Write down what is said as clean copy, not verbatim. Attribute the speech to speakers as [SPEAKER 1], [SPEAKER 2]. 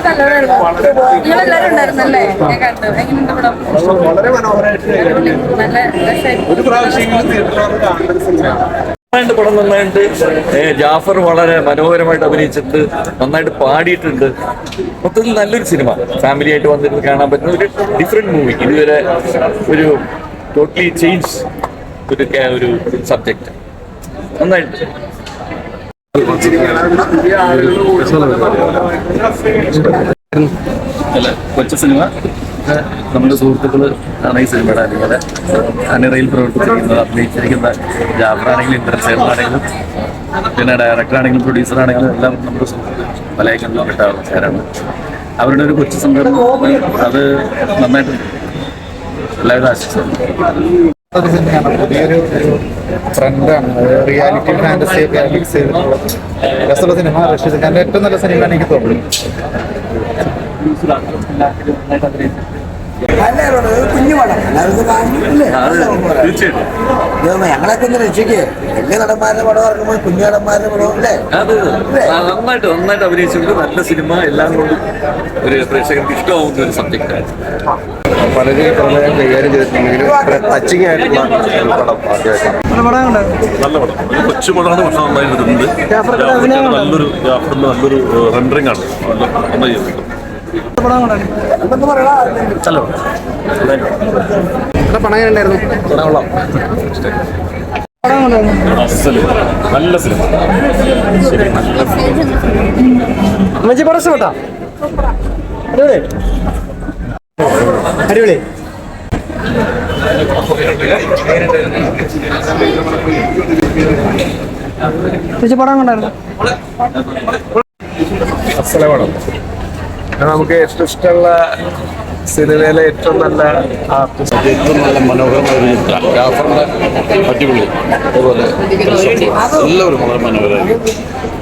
[SPEAKER 1] നിങ്ങളെല്ലാരും ഉണ്ടായിരുന്നല്ലേ? ഞാൻ കണ്ടു. എങ്ങനെയുണ്ട് പടം?
[SPEAKER 2] വളരെ മനോഹരമായിട്ട്
[SPEAKER 1] നല്ല രസമായിരുന്നു.
[SPEAKER 2] ഒരു പ്രാവശ്യമെങ്കിലും തിയേറ്ററിൽ കാണുന്ന സിനിമയാണ്.
[SPEAKER 3] പടം നന്നായിട്ട് ജാഫർ വളരെ മനോഹരമായിട്ട് അഭിനയിച്ചിട്ട് നന്നായിട്ട് പാടിയിട്ടുണ്ട്. മൊത്തത്തിൽ നല്ലൊരു സിനിമ, ഫാമിലി ആയിട്ട് വന്നിരുന്ന് കാണാൻ പറ്റുന്ന ഒരു ഡിഫറെന്റ് മൂവി. ഇതുവരെ ഒരു ടോട്ടലി ചേഞ്ച് ഒരു സബ്ജക്റ്റ് നന്നായിട്ട്. അല്ല, കൊച്ചു സിനിമ. നമ്മുടെ സുഹൃത്തുക്കള് ആണ് ഈ സിനിമയുടെ അതുപോലെ അണിറയിൽ പ്രവർത്തിച്ചിരിക്കുന്നത്. അഭിനയിച്ചിരിക്കുന്ന ജാഫറാണെങ്കിലും ഇന്റർസേണലാണെങ്കിലും പിന്നെ ഡയറക്ടറാണെങ്കിലും പ്രൊഡ്യൂസറാണെങ്കിലും എല്ലാം നമ്മുടെ സുഹൃത്തുക്കൾ മലയാളികളിലും കിട്ടാ ആൾക്കാരാണ്. അവരുടെ ഒരു കൊച്ചു സംരംഭം അത് നന്നായിട്ടുണ്ട്. എല്ലാവരും ആശംസിക്കുന്നു.
[SPEAKER 2] പുതിയൊരു ട്രെൻഡാണ്, റിയാലിറ്റി ഫാന്റസി ഒക്കെ മിക്സ് ചെയ്തിട്ടുള്ള രസമുള്ള സിനിമ. റഷീദ് ഖാന്റെ ഏറ്റവും നല്ല സിനിമയാണ് എനിക്ക് തോന്നുന്നു.
[SPEAKER 4] കുഞ്ഞു പടം ഞങ്ങളൊക്കെ ഒന്ന് രക്ഷിക്ക്. വലിയ നടന്മാരുടെ പടം ഇറക്കുമ്പോൾ കുഞ്ഞു നടന്മാരുടെ പടം അല്ലേ?
[SPEAKER 3] നന്നായിട്ട് അഭിനയിച്ചിട്ടുണ്ട്. നല്ല സിനിമ, എല്ലാം കൊണ്ടും ഒരു പ്രേക്ഷകർക്ക് ഇഷ്ടമാവുന്ന ഒരു സബ്ജക്റ്റാണ്.
[SPEAKER 2] പലരും പ്രളയം കൈകാര്യം ചെയ്തിട്ടുണ്ടെങ്കിൽ ടച്ചിങ് ആയിട്ടുള്ള പടം ആദ്യമായിട്ടാണ്.
[SPEAKER 5] നല്ല പടം, കൊച്ചു പടമാണ്, പക്ഷെ നന്നായിട്ടുണ്ട്. നല്ലൊരു ജാഫറിന്റെ നല്ലൊരു റെൻഡറിംഗ് ആണ്. നന്നായി നല്ല സിനിമ.
[SPEAKER 6] അടിപൊളി. പടം കൊണ്ടായിരുന്നു.
[SPEAKER 2] നമുക്ക് ഏറ്റവും ഇഷ്ടമുള്ള സിനിമയിലെ ഏറ്റവും നല്ല ആർട്ടിസ്റ്റ്,
[SPEAKER 5] ഏറ്റവും നല്ല മനോഹരമായ ഒരു ജാഫറിന്റെ അടിപൊളി. അതുപോലെ എല്ലാവരും വളരെ മനോഹരമായിരിക്കും.